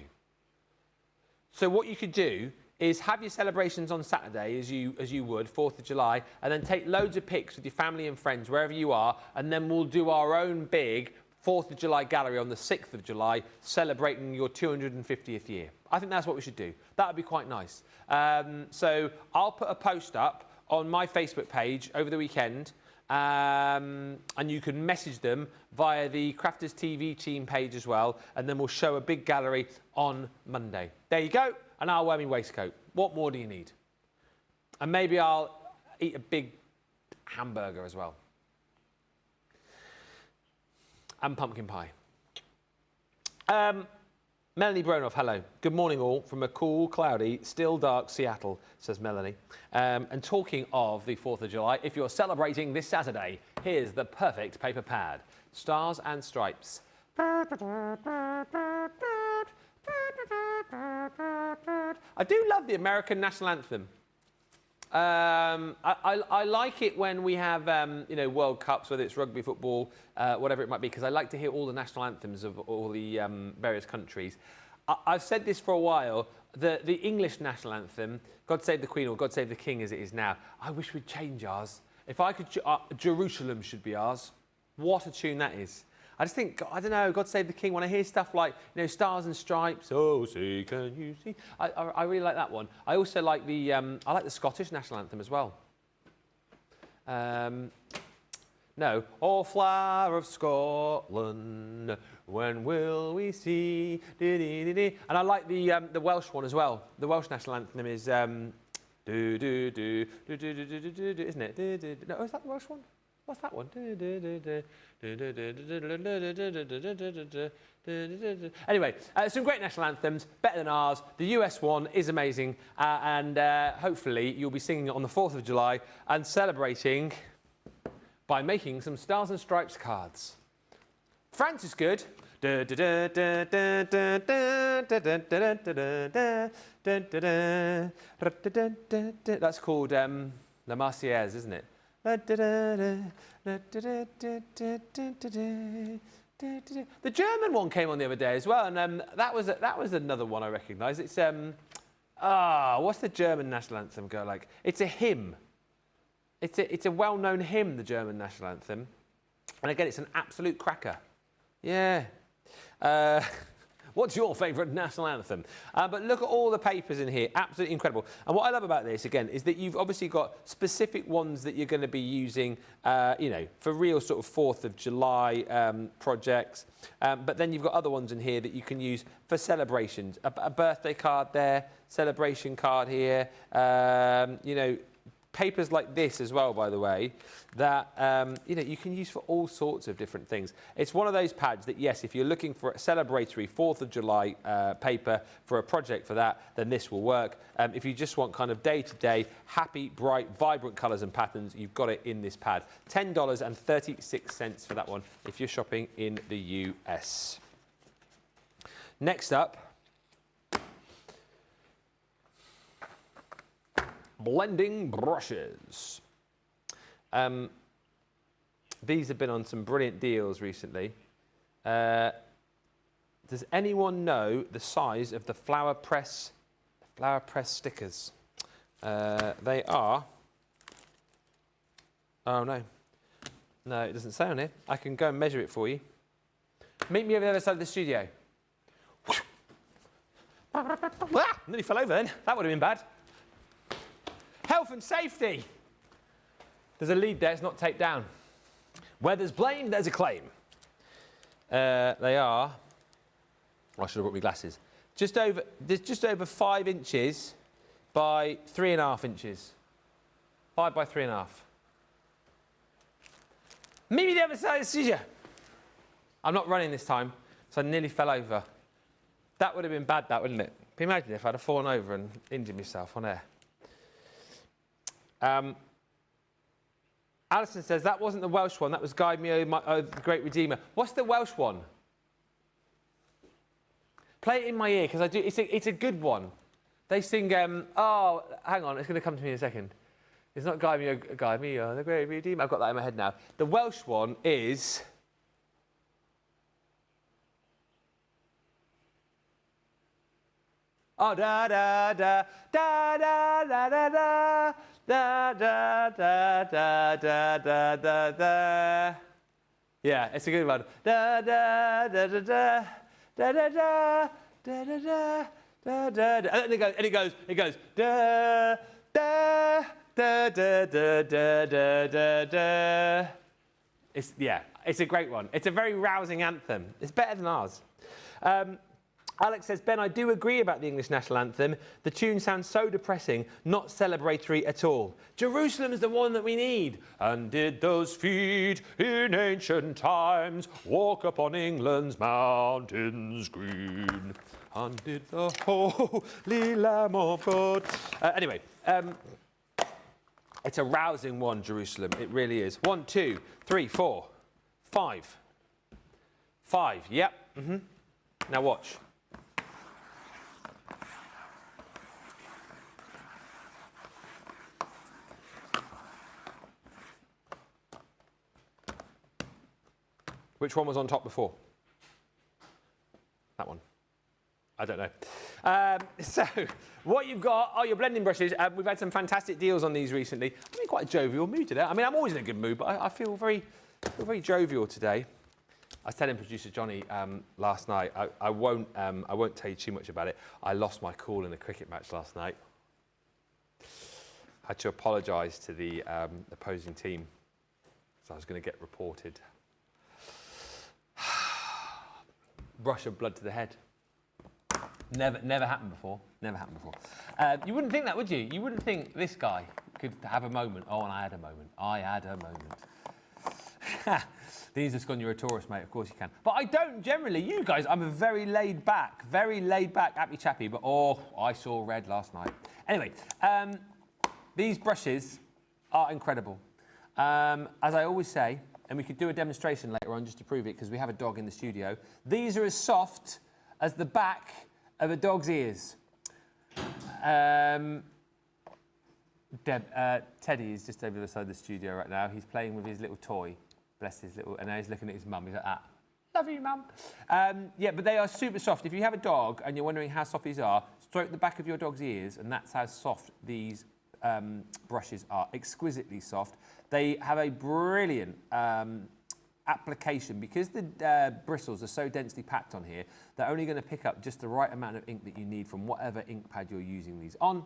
So what you could do is have your celebrations on Saturday as you would, 4th of July, and then take loads of pics with your family and friends, wherever you are, and then we'll do our own big 4th of July gallery on the 6th of July, celebrating your 250th year. I think that's what we should do. That would be quite nice. So I'll put a post up on my Facebook page over the weekend, and you can message them via the Crafters TV team page as well, and then we'll show a big gallery on Monday. There you go. And I'll wear my waistcoat. What more do you need? And maybe I'll eat a big hamburger as well. And pumpkin pie. Melanie Bronoff, hello. Good morning all from a cool, cloudy, still dark Seattle, says Melanie. And talking of the 4th of July, if you're celebrating this Saturday, here's the perfect paper pad. Stars and stripes. I do love the American national anthem. I like it when we have, you know, World Cups, whether it's rugby, football, whatever it might be, because I like to hear all the national anthems of all the various countries. I've said this for a while, the English national anthem, God Save the Queen or God Save the King as it is now, I wish we'd change ours. If I could, Jerusalem should be ours. What a tune that is. I just think, I don't know, God Save the King, when I hear stuff like, you know, Stars and Stripes, oh, see, can you see? I really like that one. I also like the, I like the Scottish national anthem as well. No, oh, flower of Scotland, when will we see? And I like the Welsh one as well. The Welsh national anthem is do do do do do do do do do, isn't it? No, is that the Welsh one? What's that one? Anyway, some great national anthems, better than ours. The US one is amazing, and hopefully you'll be singing it on the 4th of July and celebrating by making some Stars and Stripes cards. France is good. That's called La Marseillaise, isn't it? The German one came on the other day as well, and that was another one I recognise. It's what's the German national anthem go like? It's a hymn. It's a well-known hymn, the German national anthem, and again, it's an absolute cracker. Yeah. What's your favourite national anthem? But look at all the papers in here, absolutely incredible. And what I love about this, again, is that you've obviously got specific ones that you're going to be using, you know, for real sort of 4th of July projects. But then you've got other ones in here that you can use for celebrations. A birthday card there, celebration card here, you know, papers like this as well, by the way, that you know, you can use for all sorts of different things. It's one of those pads that, yes, if you're looking for a celebratory 4th of July paper for a project for that, then this will work. If you just want kind of day-to-day, happy, bright, vibrant colours and patterns, you've got it in this pad. $10.36 for that one if you're shopping in the US. Next up, blending brushes. These have been on some brilliant deals recently. Does anyone know the size of the flower press stickers? They are, oh no, it doesn't say on here. I can go and measure it for you. Meet me over the other side of the studio. Nearly fell over then, that would have been bad. Health and safety. There's a lead there, it's not taped down. Where there's blame, there's a claim. They are, I should have brought my glasses. There's just over 5 inches by 3.5 inches. 5 by 3.5. Meet me the other side of the studio. I'm not running this time, so I nearly fell over. That would have been bad, that, wouldn't it? Can you imagine if I'd have fallen over and injured myself on air? Alison says, that wasn't the Welsh one, that was Guide Me, the Great Redeemer. What's the Welsh one? Play it in my ear, because I do. It's a good one. They sing, oh, hang on, it's going to come to me in a second. It's not Guide Me, the Great Redeemer. I've got that in my head now. The Welsh one is... Oh, da da da da da da da da. Da, da, da, da, da, da, da, da. Yeah, it's a good one. Da, da, da, da, da, da, da, da, da, da, da, da, da. And it goes, da, da, da, da, da, da, da, da, da. It's a great one. It's a very rousing anthem. It's better than ours. Alex says, Ben, I do agree about the English national anthem. The tune sounds so depressing, not celebratory at all. Jerusalem is the one that we need. And did those feet in ancient times walk upon England's mountains green? And did the holy Lamb of God... anyway, it's a rousing one, Jerusalem. It really is. 1, 2, 3, 4, 5. 5, yep. Now watch. Which one was on top before? That one. I don't know. So, what you've got are your blending brushes. We've had some fantastic deals on these recently. I'm in quite a jovial mood today. I mean, I'm always in a good mood, but I feel very jovial today. I was telling producer Johnny last night, I won't tell you too much about it. I lost my cool in a cricket match last night. I had to apologise to the opposing team, so I was going to get reported. Rush of blood to the head. Never happened before. Never happened before. You wouldn't think that, would you? You wouldn't think this guy could have a moment. Oh, and I had a moment. I had a moment. These just gone, you're a tourist, mate. Of course you can. But I don't generally. You guys, I'm a very laid back, happy chappy. But oh, I saw red last night. Anyway, these brushes are incredible. As I always say, and we could do a demonstration later on just to prove it because we have a dog in the studio. These are as soft as the back of a dog's ears. Teddy is just over the side of the studio right now. He's playing with his little toy. Bless his little, and now he's looking at his mum. He's like, ah, love you, mum. Yeah, but they are super soft. If you have a dog and you're wondering how soft these are, stroke the back of your dog's ears, and that's how soft these brushes are. Exquisitely soft. They have a brilliant application because the bristles are so densely packed on here. They're only going to pick up just the right amount of ink that you need from whatever ink pad you're using these on.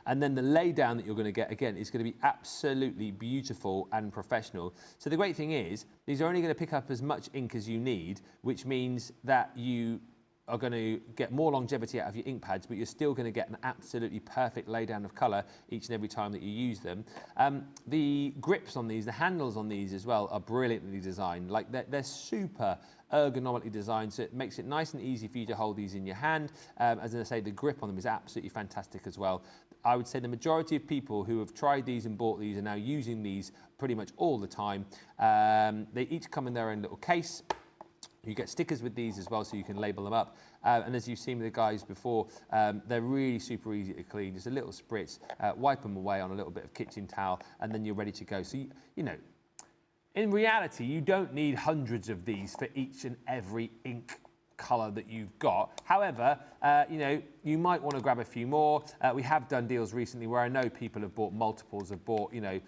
And then the lay down that you're going to get, again, is going to be absolutely beautiful and professional. So the great thing is, these are only going to pick up as much ink as you need, which means that you are going to get more longevity out of your ink pads, but you're still going to get an absolutely perfect lay down of colour each and every time that you use them. The grips on these, the handles on these as well, are brilliantly designed. Like they're super ergonomically designed, so it makes it nice and easy for you to hold these in your hand. As I say, the grip on them is absolutely fantastic as well. I would say the majority of people who have tried these and bought these are now using these pretty much all the time. They each come in their own little case. You get stickers with these as well, so you can label them up. And as you've seen with the guys before, they're really super easy to clean. Just a little spritz, wipe them away on a little bit of kitchen towel, and then you're ready to go. So, you know, in reality, you don't need hundreds of these for each and every ink colour that you've got. However, you know, you might want to grab a few more. We have done deals recently where I know people have bought multiples, have bought, you know,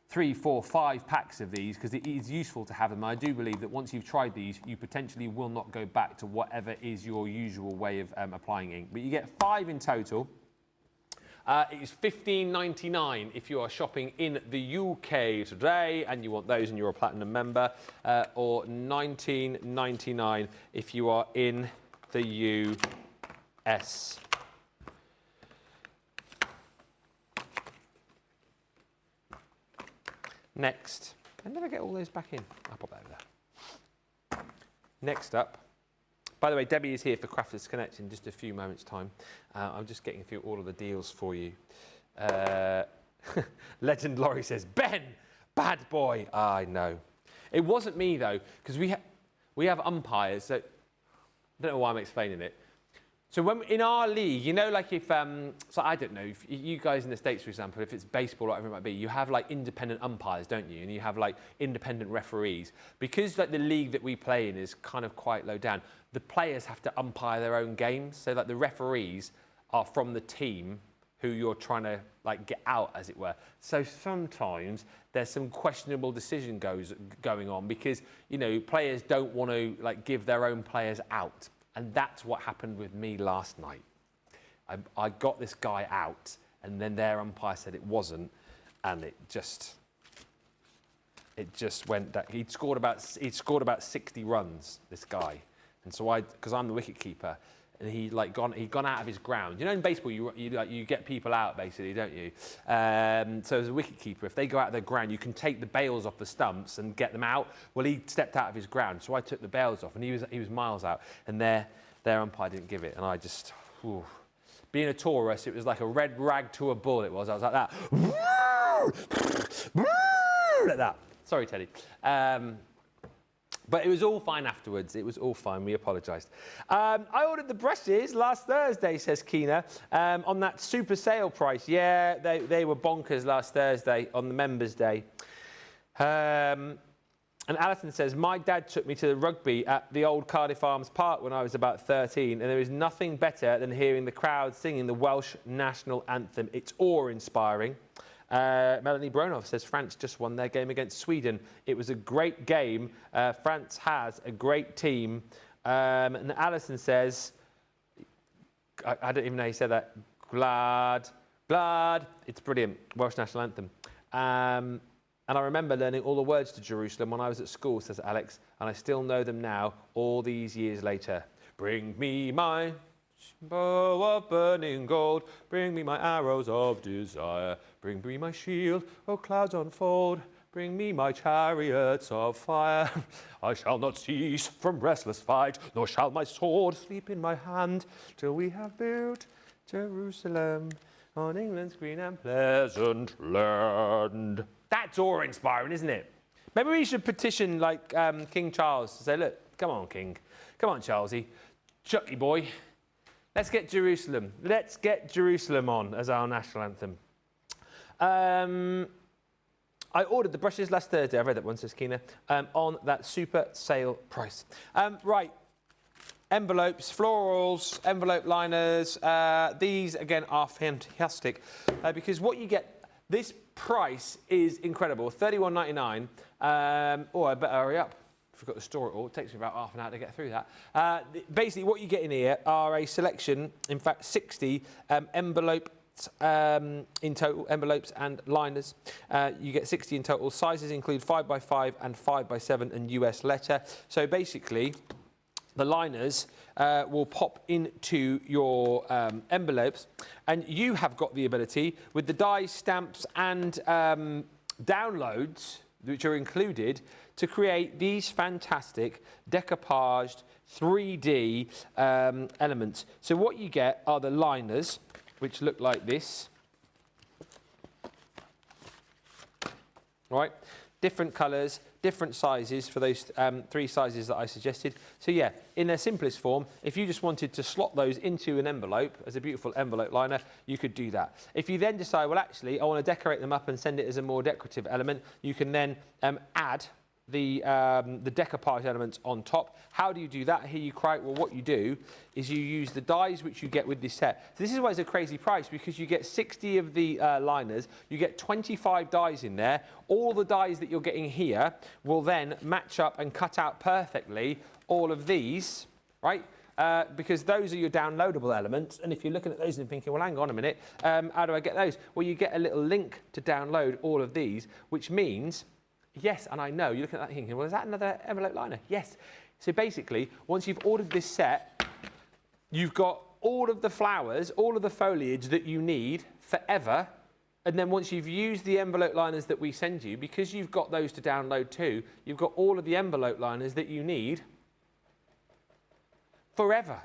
3, 4, 5 packs of these because it is useful to have them. I do believe that once you've tried these, you potentially will not go back to whatever is your usual way of applying ink. But you get 5 in total. It is $15.99 if you are shopping in the UK today and you want those and you're a Platinum member, or $19.99 if you are in the US. Next, I never get all those back in. I'll pop that over there. Next up, by the way, Debbie is here for Crafters Connect in just a few moments' time. I'm just getting through all of the deals for you. Legend Laurie says, Ben, bad boy. I know. It wasn't me, though, because we have umpires. So I don't know why I'm explaining it. So when in our league, you know, like if, so I don't know, if you guys in the States, for example, if it's baseball or whatever it might be, you have like independent umpires, don't you? And you have like independent referees. Because like the league that we play in is kind of quite low down, the players have to umpire their own games. So like the referees are from the team who you're trying to like get out, as it were. So sometimes there's some questionable decision going on because, you know, players don't want to like give their own players out. And that's what happened with me last night. I got this guy out, and then their umpire said it wasn't, and it just went down. He'd scored about 60 runs, this guy, and so because I'm the wicket keeper, and he'd gone out of his ground. You know, in baseball, you get people out basically, don't you? So as a wicket keeper, if they go out of their ground, you can take the bails off the stumps and get them out. Well, he stepped out of his ground, so I took the bails off, and he was miles out, and their umpire didn't give it, and I just, being a Taurus, it was like a red rag to a bull. It was. I was like that, like that. Sorry, Teddy. But it was all fine afterwards. It was all fine. We apologised. I ordered the brushes last Thursday, says Keena, on that super sale price. Yeah, they were bonkers last Thursday on the Members' Day. And Alison says, my dad took me to the rugby at the old Cardiff Arms Park when I was about 13, and there is nothing better than hearing the crowd singing the Welsh national anthem. It's awe-inspiring. Melanie Bronoff says, France just won their game against Sweden. It was a great game. France has a great team. And Alison says, I don't even know how you said that, glad. It's brilliant, Welsh national anthem. And I remember learning all the words to Jerusalem when I was at school, says Alex, and I still know them now, all these years later. Bring me my bow of burning gold, bring me my arrows of desire, bring me my shield, oh clouds unfold, bring me my chariots of fire. I shall not cease from restless fight, nor shall my sword sleep in my hand, till we have built Jerusalem on England's green and pleasant land. That's awe-inspiring, isn't it? Maybe we should petition, like, King Charles to say, look, come on, King. Come on, Charlesy. Chucky boy. Let's get Jerusalem. Let's get Jerusalem on as our national anthem. I ordered the brushes last Thursday. I read that one, says Keena, on that super sale price. Right. Envelopes, florals, envelope liners. These, again, are fantastic because what you get, this price is incredible, $31.99. Oh, I better hurry up. I forgot to store it all. It takes me about half an hour to get through that. Basically, what you get in here are a selection, in fact, 60 envelopes in total, envelopes and liners. You get 60 in total. Sizes include 5x5 and 5x7 and US letter. So basically, the liners will pop into your envelopes, and you have got the ability with the dies, stamps and downloads which are included to create these fantastic decoupaged 3D elements. So what you get are the liners, which look like this. Right? Different colours, different sizes for those 3 sizes that I suggested. So yeah, in their simplest form, if you just wanted to slot those into an envelope as a beautiful envelope liner, you could do that. If you then decide, well, actually, I want to decorate them up and send it as a more decorative element, you can then add the decoupage elements on top. How do you do that? Here you cry. Well, what you do is you use the dies which you get with this set. So this is why it's a crazy price, because you get 60 of the liners, you get 25 dies in there. All the dies that you're getting here will then match up and cut out perfectly all of these, right? Because those are your downloadable elements, and if you're looking at those and thinking, well, hang on a minute, how do I get those? Well, you get a little link to download all of these, which means, yes, and I know, you're looking at that thinking, well, is that another envelope liner? Yes. So basically, once you've ordered this set, you've got all of the flowers, all of the foliage that you need forever. And then once you've used the envelope liners that we send you, because you've got those to download too, you've got all of the envelope liners that you need forever.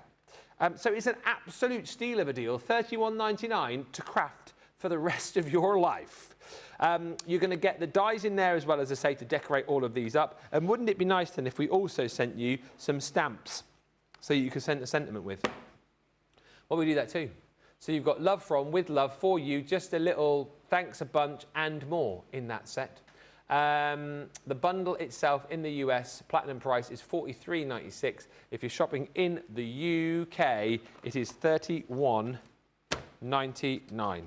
So it's an absolute steal of a deal, $31.99 to craft for the rest of your life. You're going to get the dies in there as well, as I say, to decorate all of these up. And wouldn't it be nice then if we also sent you some stamps so you could send a sentiment with? Well, we do that too. So you've got love from, with love for you, just a little thanks a bunch and more in that set. The bundle itself in the US, platinum price is $43.96. If you're shopping in the UK, it is $31.99.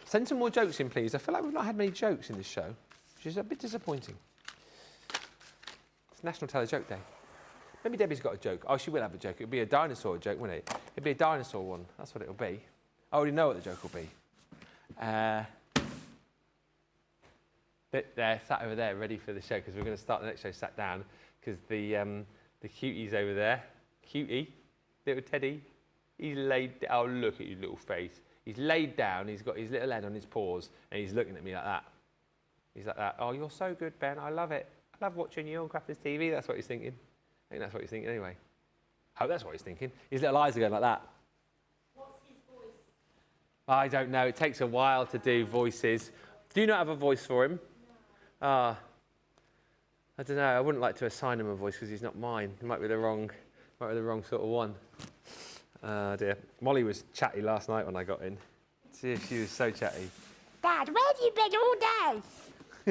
Send some more jokes in, please. I feel like we've not had many jokes in this show, which is a bit disappointing. It's National Tell a Joke Day. Maybe Debbie's got a joke. Oh, she will have a joke. It'll be a dinosaur joke, won't it? It'll be a dinosaur one. That's what it'll be. I already know what the joke will be. They're sat over there ready for the show, because we're going to start the next show sat down, because the cutie's over there. Cutie, little Teddy. He's laid. Oh, look at his little face. He's laid down, he's got his little head on his paws, and he's looking at me like that. He's like that. Oh, you're so good, Ben. I love it. I love watching you on Crafters TV. That's what he's thinking. I think that's what he's thinking anyway. I hope that's what he's thinking. His little eyes are going like that. What's his voice? I don't know. It takes a while to do voices. Do you not have a voice for him? No. I don't know. I wouldn't like to assign him a voice because he's not mine. It might be the wrong sort of one. Oh dear. Molly was chatty last night when I got in. She was so chatty. Dad, where have you been all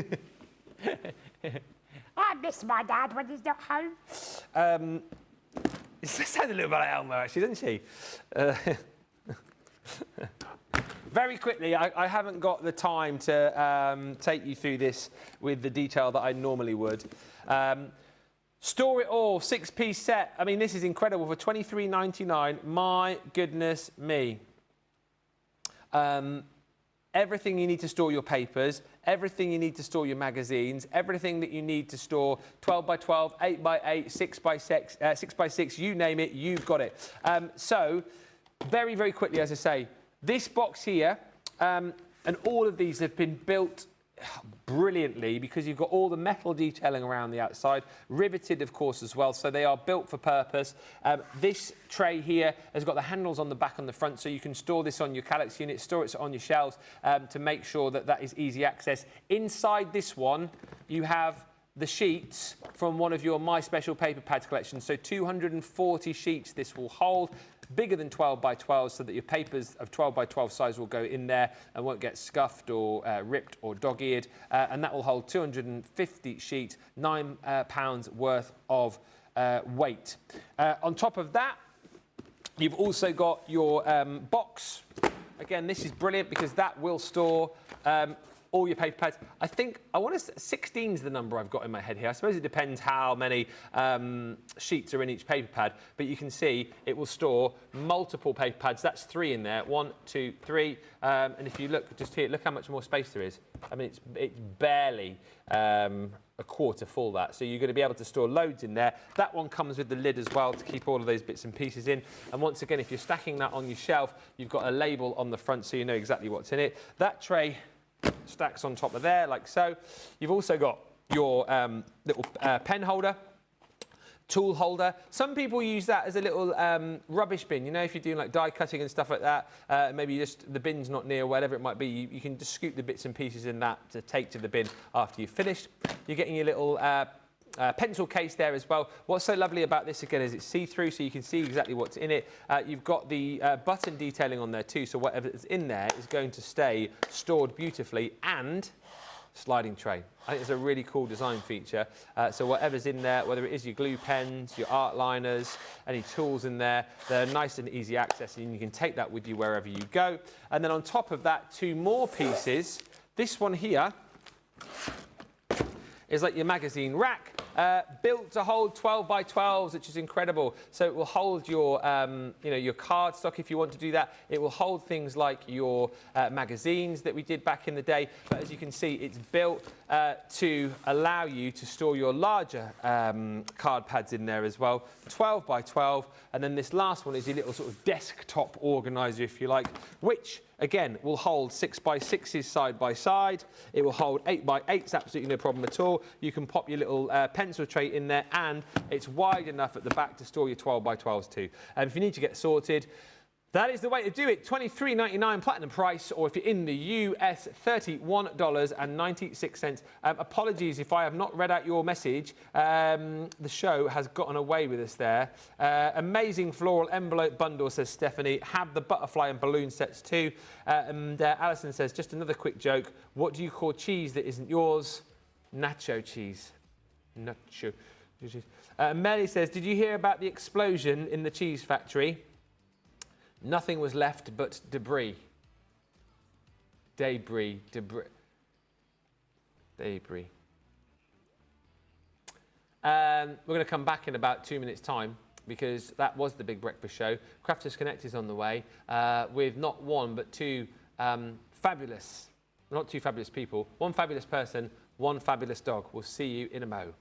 day? I miss my dad when he's not home. It sounds a little bit like Elmo, actually, doesn't she? Very quickly, I haven't got the time to take you through this with the detail that I normally would. Store It All, 6-piece set. I mean, this is incredible for $23.99. My goodness me. Everything you need to store your papers, everything you need to store your magazines, everything that you need to store 12 by 12, 8 by 8, 6 by 6, 6 by 6, you name it, you've got it. So, very, very quickly, as I say, this box here, and all of these have been built brilliantly because you've got all the metal detailing around the outside, riveted of course as well, so they are built for purpose. This tray here has got the handles on the back and the front, so you can store this on your Calyx unit, store it on your shelves to make sure that that is easy access. Inside this one you have the sheets from one of your My Special Paper Pads collections, so 240 sheets this will hold, bigger than 12 by 12, so that your papers of 12 by 12 size will go in there and won't get scuffed or ripped or dog-eared, and that will hold 250 sheets, £9 worth of weight. On top of that, you've also got your box. Again, this is brilliant because that will store all your paper pads. I want to 16 is the number I've got in my head here. I suppose it depends how many sheets are in each paper pad, but you can see it will store multiple paper pads. That's 3 in there. 1, 2, 3. And if you look just here, look how much more space there is. I mean, it's barely a quarter full, that. So you're going to be able to store loads in there. That one comes with the lid as well to keep all of those bits and pieces in. And once again, if you're stacking that on your shelf, you've got a label on the front so you know exactly what's in it. That tray stacks on top of there like so. You've also got your little pen holder, tool holder. Some people use that as a little rubbish bin. You know, if you're doing like die cutting and stuff like that, maybe just the bin's not near, whatever it might be, you can just scoop the bits and pieces in that to take to the bin after you've finished. You're getting your little pencil case there as well. What's so lovely about this again is it's see-through, so you can see exactly what's in it. You've got the button detailing on there too, so whatever is in there is going to stay stored beautifully, and sliding tray. I think it's a really cool design feature. So whatever's in there, whether it is your glue pens, your art liners, any tools in there, they're nice and easy access, and you can take that with you wherever you go. And then on top of that, 2 more pieces. This one here is like your magazine rack. Built to hold 12 by 12s, which is incredible. So it will hold your, your card stock if you want to do that. It will hold things like your magazines that we did back in the day. But as you can see, it's built to allow you to store your larger card pads in there as well. 12 by 12. And then this last one is your little sort of desktop organizer, if you like, which again will hold 6 by 6s side by side. It will hold 8 by 8s, absolutely no problem at all. You can pop your little pencil tray in there, and it's wide enough at the back to store your 12 by 12s too. And if you need to get sorted, that is the way to do it. $23.99 platinum price, or if you're in the US, $31.96. Apologies if I have not read out your message. The show has gotten away with us there. Amazing floral envelope bundle, says Stephanie. Have the butterfly and balloon sets too. And Alison says, just another quick joke. What do you call cheese that isn't yours? Nacho cheese. Nacho cheese. Melly says, did you hear about the explosion in the cheese factory? Nothing was left but debris. Debris. We're going to come back in about 2 minutes' time, because that was the Big Breakfast Show. Crafters Connect is on the way with not one but 2 fabulous, not 2 fabulous people, 1 fabulous person, 1 fabulous dog. We'll see you in a mo.